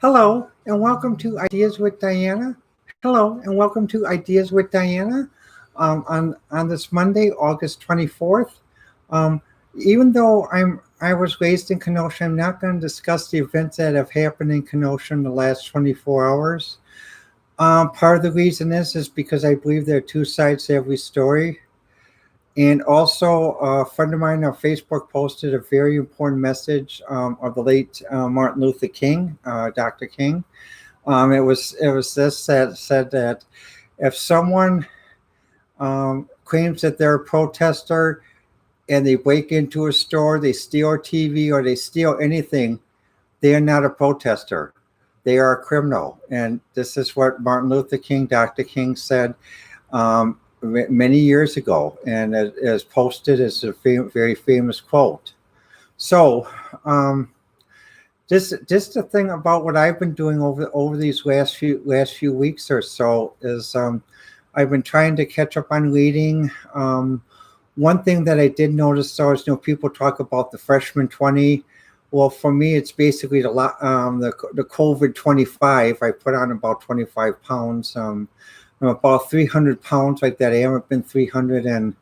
Hello and welcome to Ideas with Diana. Hello and welcome to Ideas with Diana on this Monday, August 24th. Um, Even though I was raised in Kenosha, I'm not going to discuss the events that have happened in Kenosha in the last 24 hours. Part of the reason is because I believe there are two sides to every story. And also, a friend of mine on Facebook posted a very important message of the late Martin Luther King, Dr. King. It was this that said that if someone claims that they're a protester and they break into a store, they steal a TV or they steal anything, they are not a protester. They are a criminal. And this is what Martin Luther King, Dr. King, said many years ago, and it is posted as a very famous quote. So, just the thing about what I've been doing over these last few weeks or so is I've been trying to catch up on reading. One thing that I did notice though is people talk about the freshman 20. Well, for me, it's basically the COVID 25. I put on about 25 pounds. I'm about 300 pounds like that. I haven't been 300 and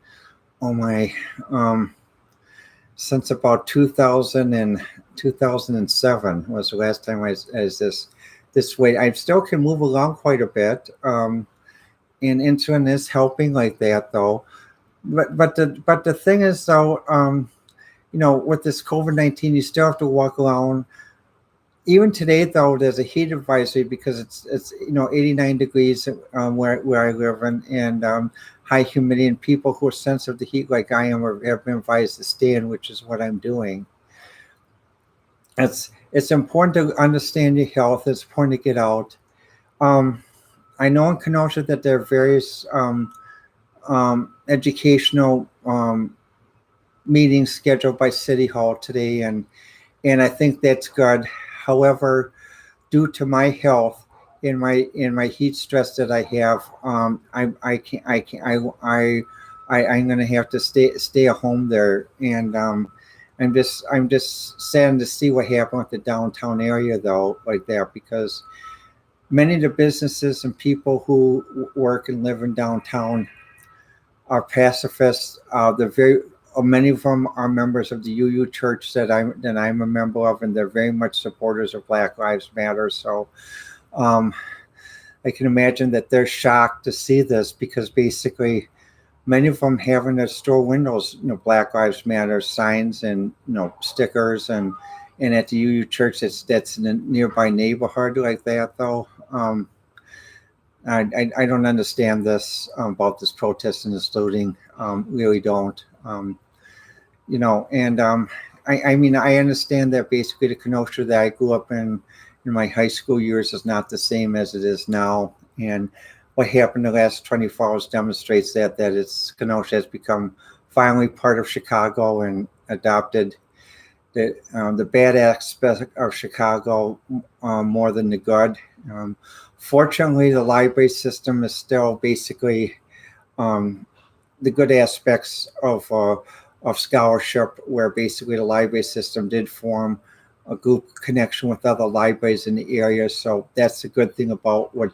oh my since about 2000 and 2007 was the last time I was this weight. I still can move along quite a bit, and insulin is helping like that though. But the thing is though, with this COVID-19, you still have to walk around. Even today though, there's a heat advisory because it's 89 degrees where I live and high humidity, and people who are sensitive to heat like I am have been advised to stay in, which is what I'm doing. It's important to understand your health. It's important to get out. Um, I know in Kenosha that there are various educational meetings scheduled by City Hall today, and I think that's good. However, due to my health in my heat stress that I have, I can't I'm gonna have to stay at home there, and I'm just sad to see what happened with the downtown area though, like that, because many of the businesses and people who work and live in downtown are pacifists. They're very many of them are members of the UU Church that I'm a member of, and they're very much supporters of Black Lives Matter. So um, I can imagine that they're shocked to see this because basically many of them have in their store windows, Black Lives Matter signs and stickers, and at the UU Church that's in a nearby neighborhood like that though. I don't understand this about this protest and this looting. Really don't. And I mean, I understand that basically the Kenosha that I grew up in my high school years is not the same as it is now. And what happened the last 24 hours demonstrates that Kenosha has become finally part of Chicago and adopted the bad aspect of Chicago more than the good. Um, Fortunately, the library system is still basically um, the good aspects of scholarship, where basically the library system did form a group connection with other libraries in the area. So that's the good thing about what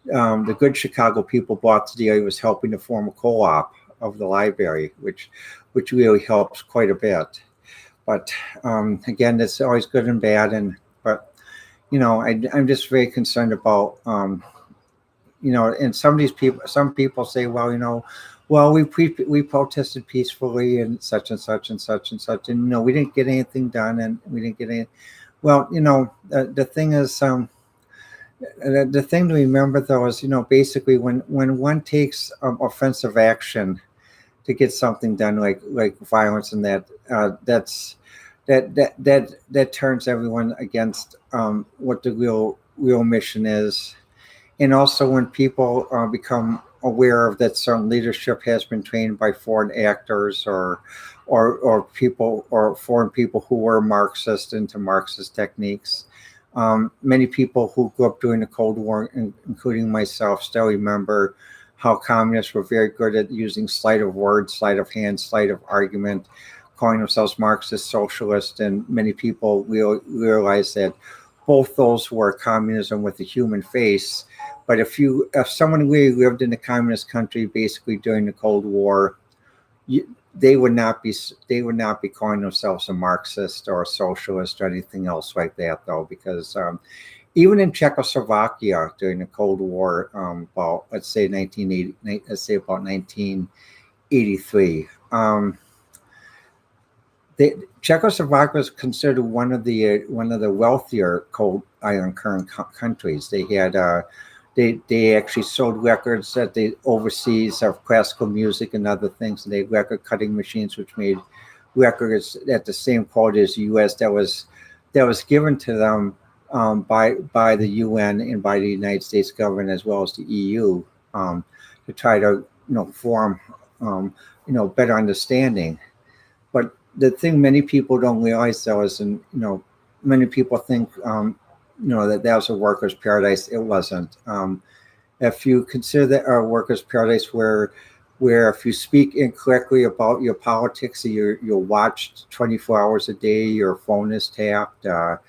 the good Chicago people brought to the area, was helping to form a co-op of the library, which really helps quite a bit. But again, it's always good and bad, but I'm just very concerned about and some people say, well, we protested peacefully and such and such and such and such, and we didn't get anything done, and we didn't get any. Well, the thing is, the thing to remember though is, basically when one takes offensive action to get something done, like violence, and that turns everyone against what the real mission is. And also when people become aware of that certain leadership has been trained by foreign actors or foreign people who were Marxist into Marxist techniques. Many people who grew up during the Cold War, including myself, still remember how communists were very good at using sleight of words, sleight of hand, sleight of argument, calling themselves Marxist socialists, and many people realize that both those were communism with a human face. But if someone really lived in a communist country, basically during the Cold War, they would not be calling themselves a Marxist or a socialist or anything else like that, though, because even in Czechoslovakia during the Cold War, about let's say 1980, let's say about 1983. Czechoslovakia was considered one of the wealthier coal iron current countries. They had they actually sold records at the overseas of classical music and other things. And they had record cutting machines which made records at the same quality as the U.S. that was given to them by the UN and by the United States government as well as the EU to try to form better understanding. But the thing many people don't realize, though, is, many people think, that was a workers' paradise. It wasn't. If you consider that a workers' paradise where if you speak incorrectly about your politics, you're watched 24 hours a day, your phone is tapped, your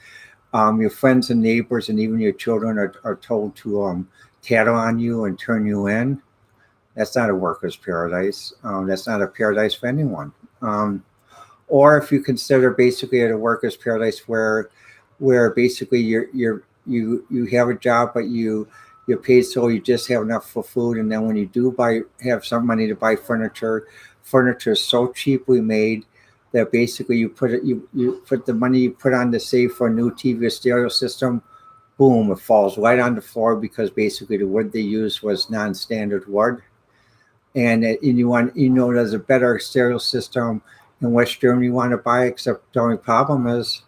friends and neighbors and even your children are told to tattle on you and turn you in. That's not a workers' paradise. That's not a paradise for anyone. Or if you consider basically at a workers' paradise where basically you have a job but you're paid so you just have enough for food, and then when you do have some money to buy furniture is so cheaply made that basically you put the money you put on to save for a new TV or stereo system, boom, it falls right on the floor because basically the wood they used was non-standard wood, and there's a better stereo system in West Germany you want to buy, except the only problem is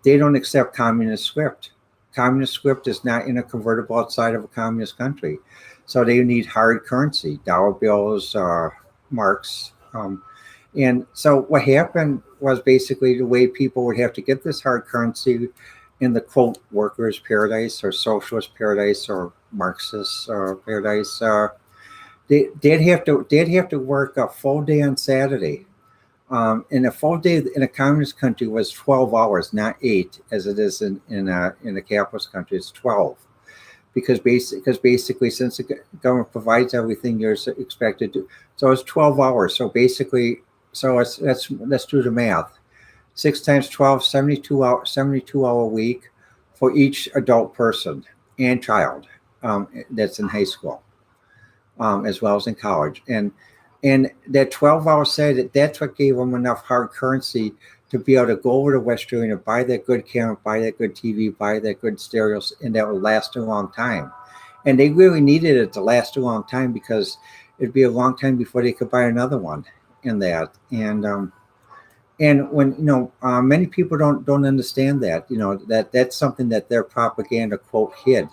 they don't accept communist script. Communist script is not in a convertible outside of a communist country. So they need hard currency, dollar bills, marks. And so what happened was basically the way people would have to get this hard currency in the quote workers' paradise or socialist paradise or Marxist paradise. They'd have to work a full day on Saturday. And a full day in a communist country was 12 hours, not 8, as it is in a capitalist country. It's 12, because basically since the government provides everything, you're expected to. So it's 12 hours. So basically, let's do the math. 6 times 12, 72-hour week for each adult person and child that's in high school, as well as in college. And that 12-hour set, that's what gave them enough hard currency to be able to go over to West Germany and buy that good camera, buy that good TV, buy that good stereos, and that would last a long time. And they really needed it to last a long time because it'd be a long time before they could buy another one in that. And when many people don't understand that, that's something that their propaganda quote hid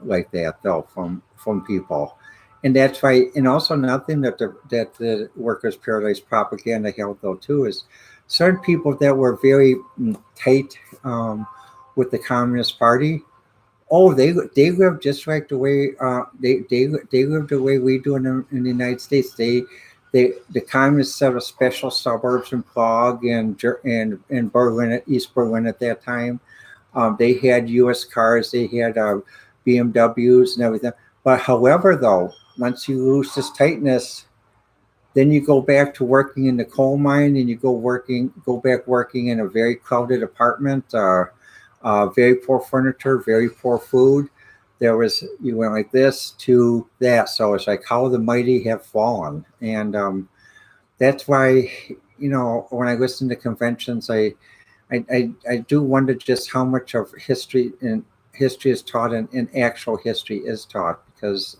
like that though from people. And that's why, and also nothing that the workers' paradise propaganda held though too is certain people that were very tight with the Communist Party. Oh, they lived just like the way they lived the way we do in the United States. The communists set up special suburbs in Prague and Berlin, East Berlin at that time. They had U.S. cars, they had BMWs and everything. But however, though, once you lose this tightness, then you go back to working in the coal mine, and you go back working in a very crowded apartment, very poor furniture, very poor food. You went like this to that. So it's like how the mighty have fallen. And that's why, when I listen to conventions, I do wonder just how much of history is taught and actual history is taught, because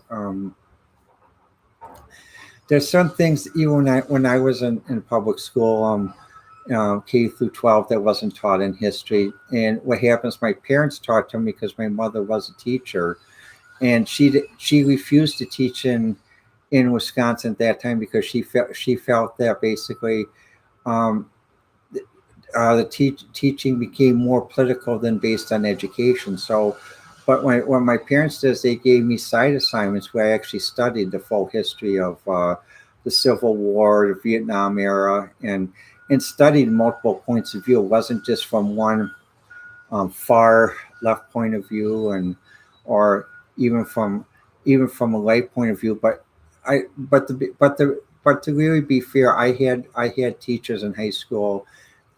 there's some things even when I was in public school, K through 12, that wasn't taught in history. And what happens, my parents taught to me because my mother was a teacher, and she refused to teach in Wisconsin at that time because she felt that basically the teaching became more political than based on education. So, but when my parents did, they gave me side assignments where I actually studied the full history of the Civil War, the Vietnam era, and studied multiple points of view. It wasn't just from one far left point of view, and or even from a right point of view. But to really be fair, I had teachers in high school,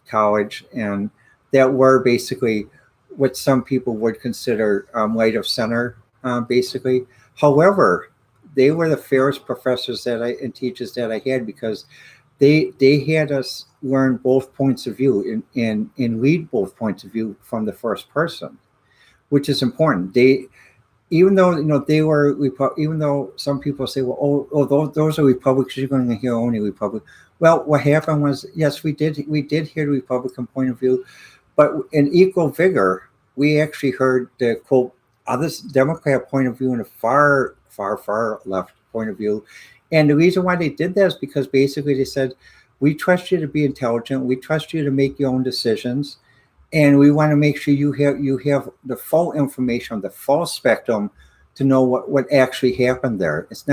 college, and that were basically what some people would consider right of center, basically. However, they were the fairest professors and teachers that I had, because they had us learn both points of view and read both points of view from the first person, which is important. Even though they were even though some people say, well, those are Republicans, you're going to hear only Republic. Well, what happened was, yes, we did hear the Republican point of view, but in equal vigor, we actually heard the quote other Democrat point of view and a far left point of view. And the reason why they did that is because basically they said, we trust you to be intelligent, we trust you to make your own decisions, and we want to make sure you have the full information, the full spectrum, to know what actually happened there. It's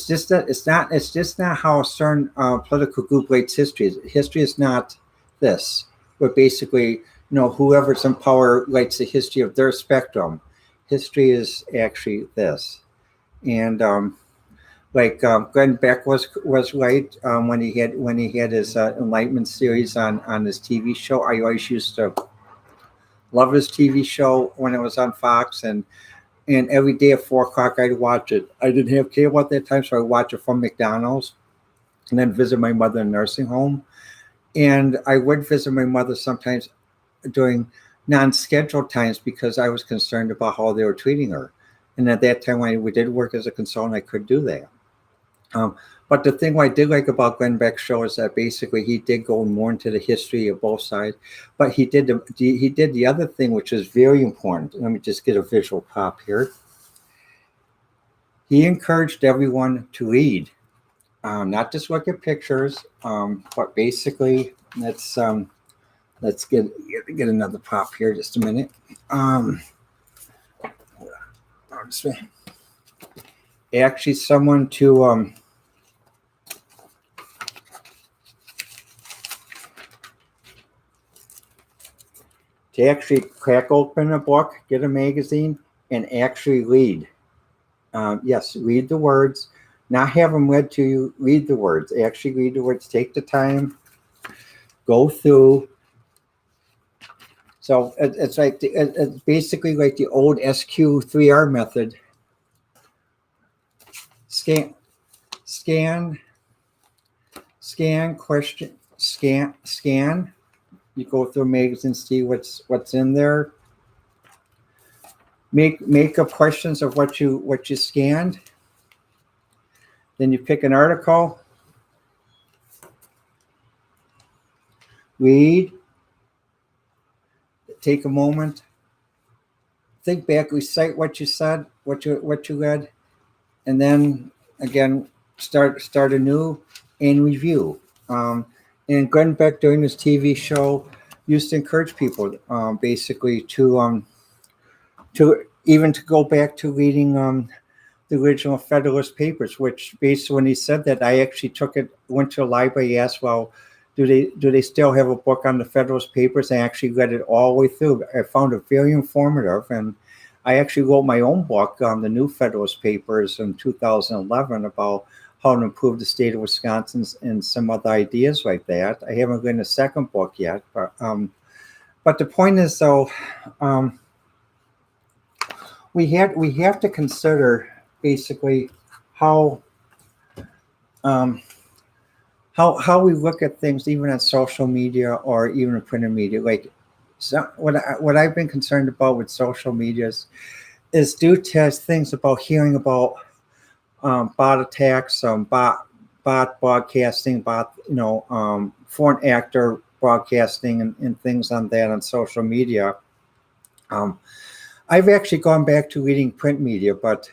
just not how a certain political group writes history. History is not this, but basically, whoever's in power writes the history of their spectrum. History is actually this. And Glenn Beck was right when he had his Enlightenment series on his TV show. I always used to love his TV show when it was on Fox, and every day at 4:00 I'd watch it. I didn't have cable at that time, so I watch it from McDonald's, and then visit my mother in a nursing home. And I would visit my mother sometimes during non-scheduled times because I was concerned about how they were treating her. And at that time, when we did work as a consultant, I could do that. But the thing I did like about Glenn Beck's show is that basically he did go more into the history of both sides. But he did the other thing, which is very important. Let me just get a visual pop here. He encouraged everyone to read, not just look at pictures, but basically let's get another pop here. Just a minute. Actually, someone to actually crack open a book, get a magazine, and actually read. Yes, read the words, not have them read to you. Read the words. Actually read the words. Take the time. Go through. So it's basically like the old SQ3R method. Scan, question, scan. You go through magazines, see what's in there. Make up questions of what you scanned. Then you pick an article. Read. Take a moment. Think back. Recite what you said, what you read, and then again start anew and review. And Glenn Beck, during his TV show, used to encourage people basically to go back to reading the original Federalist Papers, which basically when he said that, I actually went to a library, asked, well, do they still have a book on the Federalist Papers? I actually read it all the way through. I found it very informative, and I actually wrote my own book on the new Federalist Papers in 2011 about how to improve the state of Wisconsin and some other ideas like that. I haven't written a second book yet, but the point is, though, we have to consider basically how we look at things, even on social media or even in printed media. Like, so what I've been concerned about with social media is due to things about hearing about bot attacks, bot broadcasting, foreign actor broadcasting, and things on that on social media. I've actually gone back to reading print media, but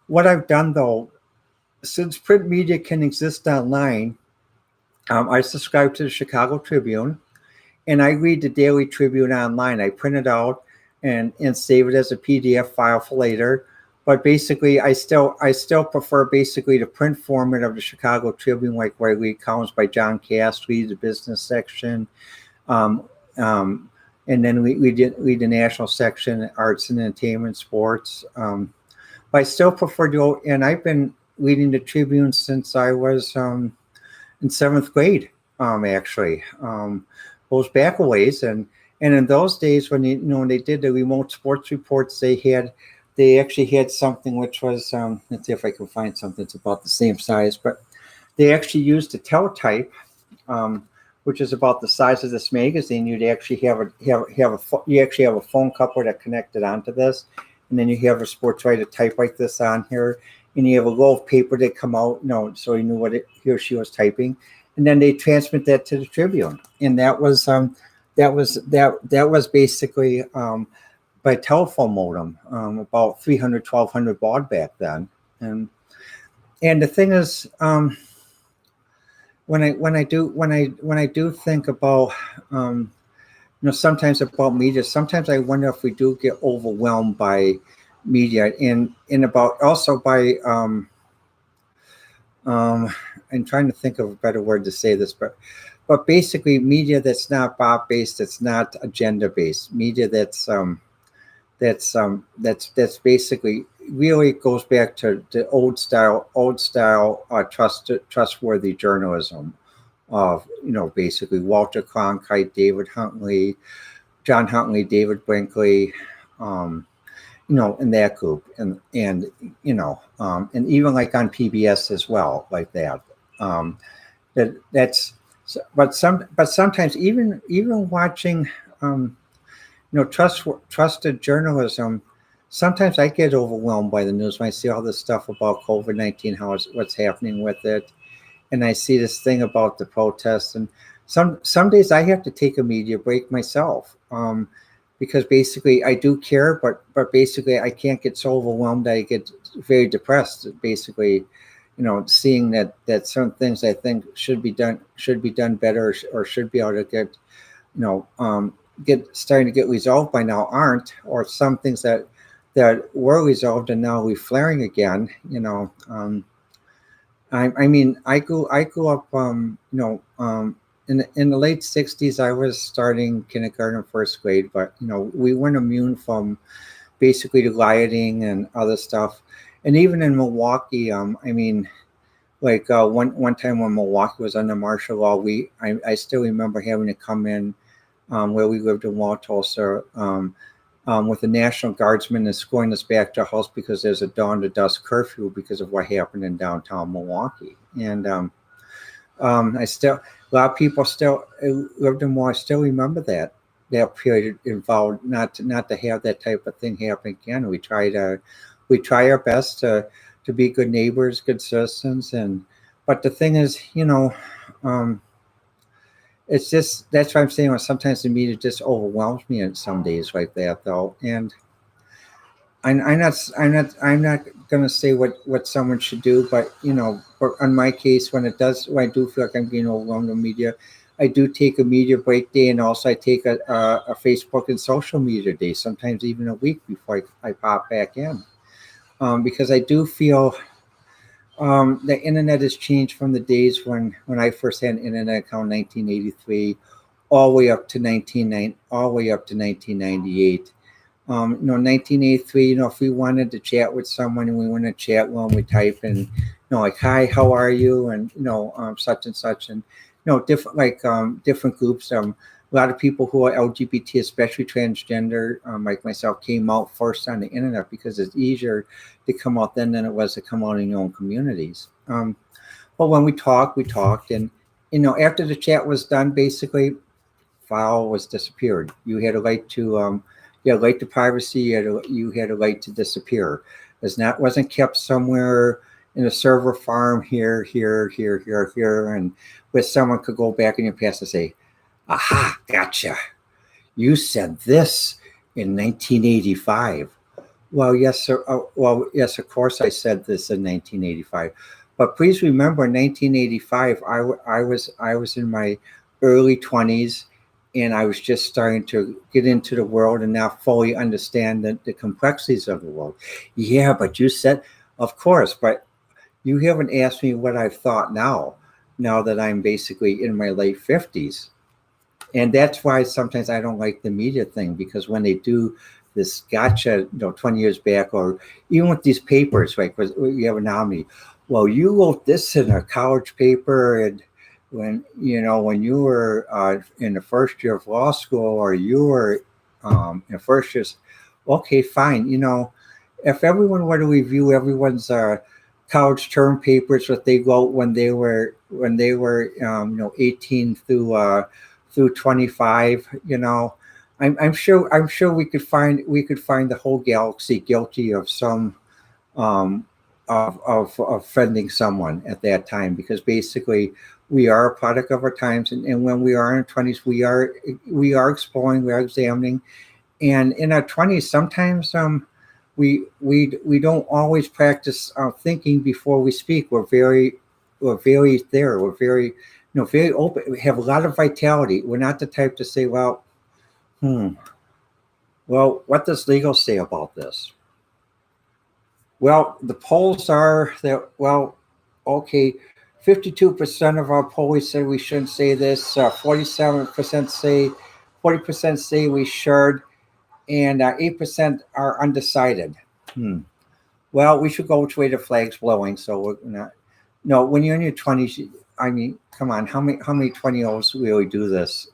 what I've done, though, since print media can exist online, I subscribe to the Chicago Tribune, and I read the Daily Tribune online. I print it out and save it as a PDF file for later. But basically, I still prefer basically the print format of the Chicago Tribune, like where I read columns by John Castry, the business section, and then we did lead the national section, arts and entertainment, sports. But I still prefer to go, and I've been leading the Tribune since I was in seventh grade. Actually, goes back a ways, and in those days when when they did the remote sports reports, they actually had something which was let's see if I can find something that's about the same size, but they actually used a teletype, which is about the size of this magazine. You'd actually you actually have a phone coupler that connected onto this, and then you have a sports writer type like this on here, and you have a roll of paper that come out, so you knew what he or she was typing, and then they transmit that to the Tribune, and that was basically by telephone modem, about 300, 1200 baud back then, and the thing is, when I do think about sometimes about media, sometimes I wonder if we do get overwhelmed by media, and about also by I'm trying to think of a better word to say this, but basically media that's not bot based, that's not agenda based, media that's basically really goes back to the old style trustworthy journalism of basically Walter Cronkite, David Huntley, John Huntley, David Brinkley, in that group, and even like on PBS as well, like that. But sometimes even watching trusted journalism, sometimes I get overwhelmed by the news when I see all this stuff about COVID-19, what's happening with it, and I see this thing about the protests, and some days I have to take a media break myself, because basically I do care, but basically I can't get so overwhelmed that I get very depressed. Basically, seeing that certain things I think should be done better, or should be able to get starting to get resolved by now aren't, or some things that were resolved and now we're flaring again. I mean, I grew up, in the late 60s, I was starting kindergarten, first grade, but we weren't immune from basically the rioting and other stuff. And even in Milwaukee, I mean, like one time when Milwaukee was under martial law, I still remember having to come in where we lived in Wauwatosa, with the National Guardsmen escorting us back to our house because there's a dawn to dusk curfew because of what happened in downtown Milwaukee. And a lot of people still lived in Milwaukee still remember that period involved not to have that type of thing happen again. We try our best to be good neighbors, good citizens, but the thing is, it's just, that's what I'm saying. Sometimes the media just overwhelms me in some days like that, though. And I'm not gonna say what someone should do, but on my case, when I do feel like I'm being overwhelmed with media, I do take a media break day, and also I take a Facebook and social media day, sometimes even a week before I pop back in, because I do feel the internet has changed from the days when I first had an internet account in 1983, all the way up to 1998. 1983, if we wanted to chat with someone and we want to chat when we type and, like, hi, how are you? And, such and such, and, different, different groups. A lot of people who are LGBT, especially transgender, like myself, came out first on the internet because it's easier to come out then than it was to come out in your own communities. But when we talked, and, after the chat was done, basically, file was disappeared. You had a right to, right to privacy. You had a right to disappear. Wasn't kept somewhere in a server farm here, and where someone could go back in your past and say, aha, gotcha. You said this in 1985. Well, yes, sir. Yes, of course I said this in 1985. But please remember, in 1985, I was in my early 20s, and I was just starting to get into the world and now fully understand the complexities of the world. Yeah, but you said, of course, but you haven't asked me what I've thought now that I'm basically in my late 50s. And that's why sometimes I don't like the media thing, because when they do this gotcha, 20 years back, or even with these papers, right? Because you have a nominee. Well, you wrote this in a college paper, and when you were in the first year of law school, or you were in the first year, okay, fine. If everyone were to review everyone's college term papers that they wrote when they were 18 through 25, I'm sure we could find the whole galaxy guilty of some of offending someone at that time, because basically we are a product of our times, and when we are in our 20s, we are exploring, we are examining, and in our 20s sometimes we don't always practice thinking before we speak. We're very open. We have a lot of vitality. We're not the type to say, hmm, well, what does legal say about this? Well, the polls are that, okay, 52% of our polls say we shouldn't say this, 40% say we should, and 8% are undecided. Well, we should go which way the flag's blowing. So we're not. No, when you're in your 20s, I mean, come on, how many 20-year-olds really do this?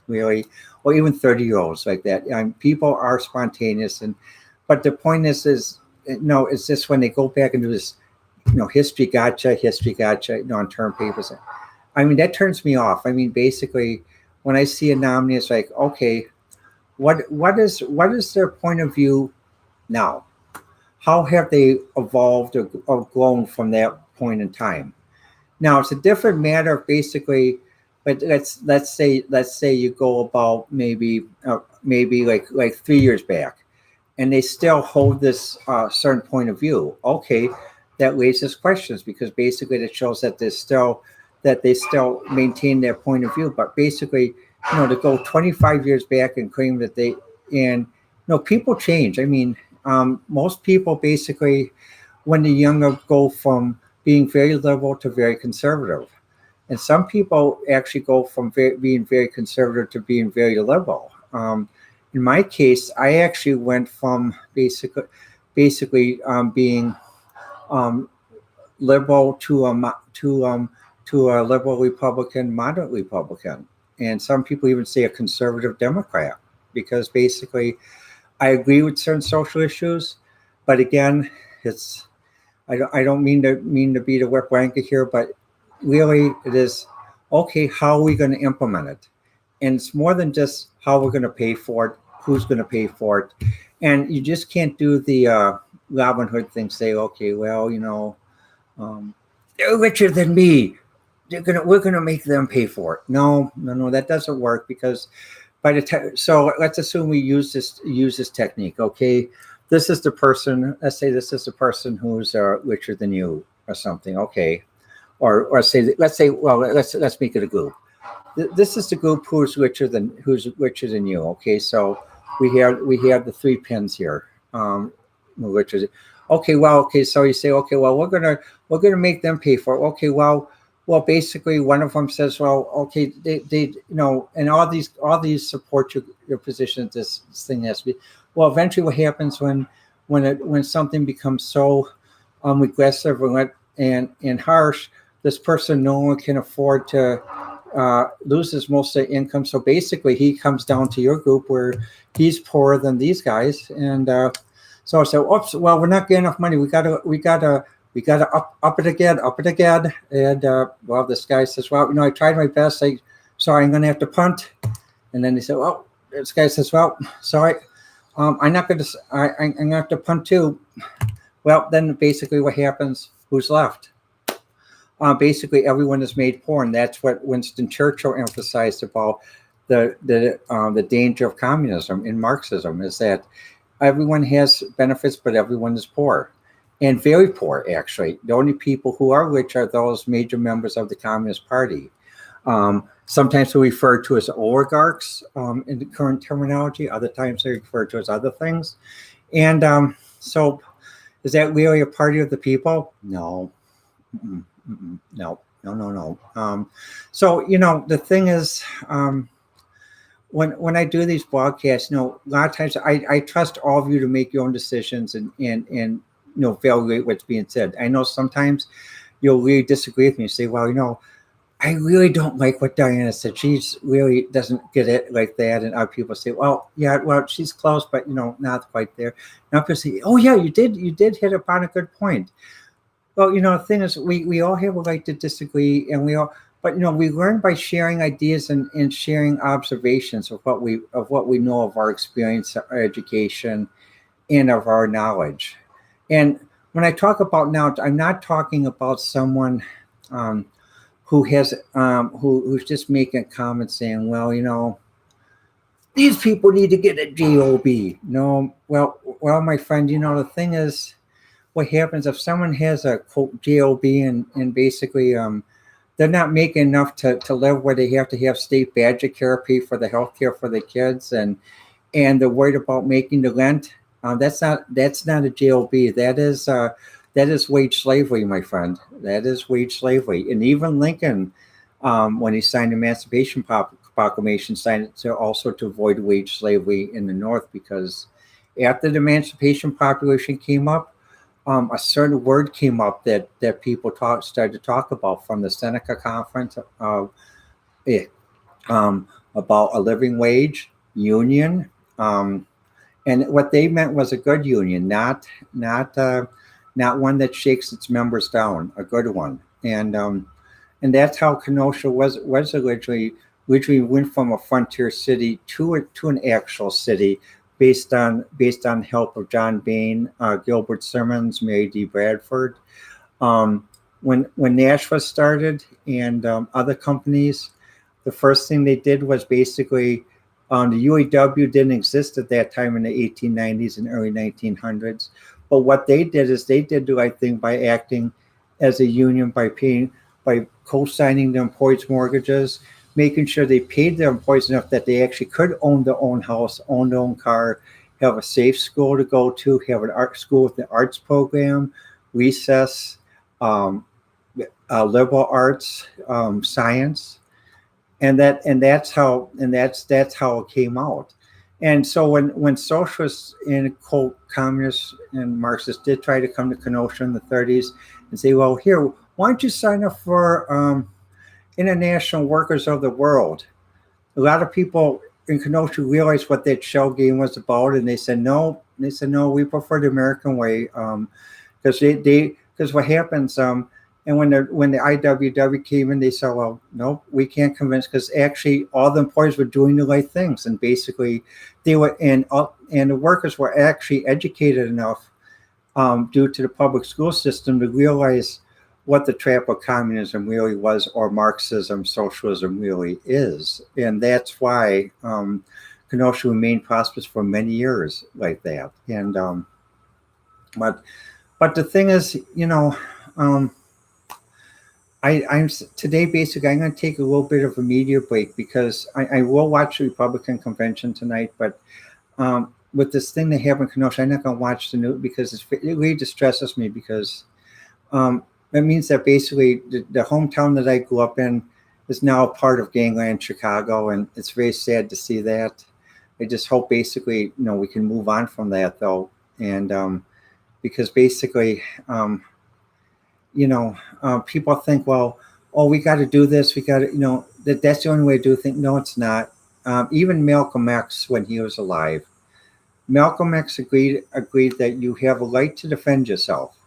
Really, or even 30-year-olds like that. People are spontaneous, but the point is no, it's just when they go back and do this, history gotcha, on term papers. I mean, that turns me off. I mean, basically, when I see a nominee, it's like, okay, what is their point of view now? How have they evolved or grown from that point in time? Now, it's a different matter, basically. But let's say you go about maybe like 3 years back, and they still hold this certain point of view. Okay, that raises questions, because basically that shows that they still maintain their point of view. But basically, to go 25 years back and claim that people change. I mean, most people basically, when they're younger, go from being very liberal to very conservative. And some people actually go from being very conservative to being very liberal. In my case, I actually went from basically being liberal to a liberal Republican, moderate Republican, and some people even say a conservative Democrat, because basically I agree with certain social issues, but again, I don't mean to be the wet blanket here, but really it is, okay, how are we going to implement it? And it's more than just how we're going to pay for it, who's going to pay for it. And you just can't do the Robin Hood thing, say, okay, well, they're richer than me, we're going to make them pay for it. No, that doesn't work, because by the time, so let's assume we use this technique. Okay, this is the person, let's say this is the person who's richer than you or something. Okay. Or let's say let's make it a group. This is the group who's richer than you. Okay, so we have the three pins here. Richer. Okay, so you say, okay, well, we're gonna make them pay for it. Okay, well, basically one of them says, well, okay, they and all these support your position. This thing has to be. Well, eventually, what happens when something becomes so aggressive and harsh, this person no one can afford to loses most of the income. So basically, he comes down to your group where he's poorer than these guys, and so I said, "Oops! Well, we're not getting enough money. We gotta up it again. And well, this guy says, well, I tried my best. Sorry, I'm gonna have to punt. And then they said, well, this guy says, well, sorry, I'm gonna have to punt too. Well, then basically, what happens? Who's left? Basically, everyone is made poor, and that's what Winston Churchill emphasized about the danger of communism in Marxism, is that everyone has benefits, but everyone is poor, and very poor, actually. The only people who are rich are those major members of the Communist Party. Sometimes they're referred to as oligarchs in the current terminology. Other times they're referred to as other things. And so is that really a party of the people? No. No. So, the thing is, when I do these broadcasts, a lot of times I trust all of you to make your own decisions and evaluate what's being said. I know sometimes you'll really disagree with me and say, well, I really don't like what Diana said. She's really doesn't get it like that. And other people say, well, yeah, well, she's close, but not quite there. Now people say, oh yeah, you did hit upon a good point. Well, the thing is, we all have a right to disagree, and but we learn by sharing ideas and sharing observations of what we know of our experience, our education, and of our knowledge. And when I talk about knowledge, I'm not talking about someone um, who's just making a comment saying, well, these people need to get a job. No, well, my friend, the thing is, what happens if someone has a quote job and basically they're not making enough to live where they have to have state budget care pay for the health care for the kids and they're worried about making the rent. That's not a job. That is wage slavery, my friend. That is wage slavery. And even Lincoln, when he signed the Emancipation Proclamation, signed it to avoid wage slavery in the North, because after the Emancipation Proclamation came up, a certain word came up that people started to talk about from the Seneca Conference eh, about a living wage union, and what they meant was a good union, not one that shakes its members down, a good one, and that's how Kenosha was originally. Originally went from a frontier city to an actual city, based on help of John Bain, Gilbert Simmons, Mary D. Bradford. When Nashua started and other companies, the first thing they did was basically the UAW didn't exist at that time in the 1890s and early 1900s. But what they did is they did the right thing by acting as a union, by co-signing the employees' mortgages, making sure they paid their employees enough that they actually could own their own house, own their own car, have a safe school to go to, have an art school with the arts program, recess, liberal arts, science, and that's how it came out. And so when socialists and quote communists and Marxists did try to come to Kenosha in the 30s and say, well, here, why don't you sign up for International Workers of the World? A lot of people in Kenosha realized what that shell game was about, and they said no. We prefer the American way, because what happens, and when the IWW came in, they said, well, no, we can't convince, because actually all the employees were doing the right things, and basically they were and the workers were actually educated enough, due to the public school system, to realize what the trap of communism really was, or Marxism, socialism really is. And that's why Kenosha remained prosperous for many years like that. And but the thing is, I'm today basically I'm going to take a little bit of a media break, because I will watch the Republican convention tonight, but with this thing they have in Kenosha, I'm not going to watch the news, because it really distresses me, because it means that basically the hometown that I grew up in is now a part of Gangland, Chicago, and it's very sad to see that. I just hope basically, we can move on from that, though, and because basically, people think, well, oh, we got to do this, we got to, that's the only way to do things. No, it's not. Even Malcolm X, when he was alive, Malcolm X agreed that you have a right to defend yourself.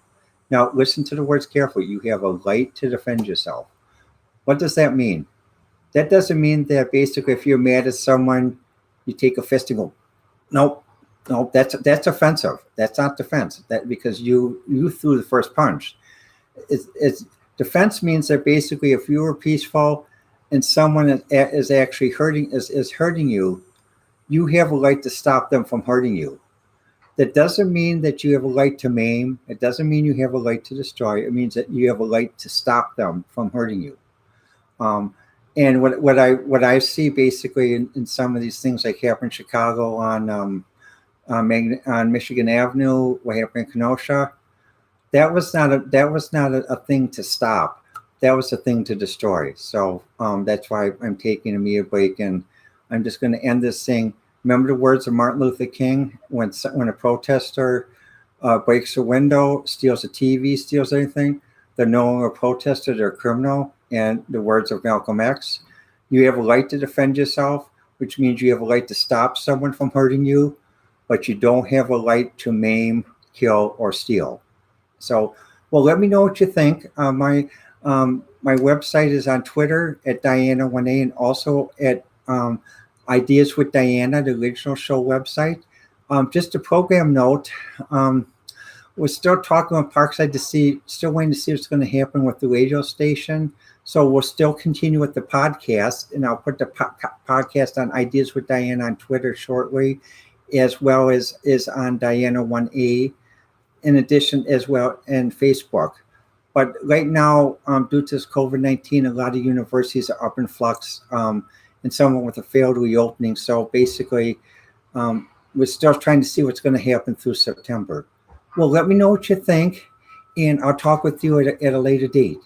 Now, listen to the words carefully. You have a right to defend yourself. What does that mean? That doesn't mean that basically if you're mad at someone, you take a fist and go, nope, nope, that's offensive. That's not defense. That because you threw the first punch. It's defense means that basically if you were peaceful and someone is actually hurting you, you have a right to stop them from hurting you. That doesn't mean that you have a right to maim. It doesn't mean you have a right to destroy. It means that you have a right to stop them from hurting you. And what I see basically in some of these things, like happened in Chicago on Michigan Avenue, what happened in Kenosha, that was not a thing to stop. That was a thing to destroy. So that's why I'm taking a media break, and I'm just going to end this saying, remember the words of Martin Luther King when a protester breaks a window, steals a TV, steals anything, they're no longer a protester, they're a criminal. And the words of Malcolm X, you have a right to defend yourself, which means you have a right to stop someone from hurting you, but you don't have a right to maim, kill, or steal. So, well, let me know what you think. My website is on Twitter at Diana1A and also at Ideas with Diana, the original show website. Just a program note, we're still talking with Parkside still waiting to see what's going to happen with the radio station. So we'll still continue with the podcast, and I'll put the podcast on Ideas with Diana on Twitter shortly, as well as is on Diana1A, in addition as well, and Facebook. But right now, due to this COVID-19, a lot of universities are up in flux, and some with a failed reopening. So basically, we're still trying to see what's going to happen through September. Well, let me know what you think, and I'll talk with you at a later date.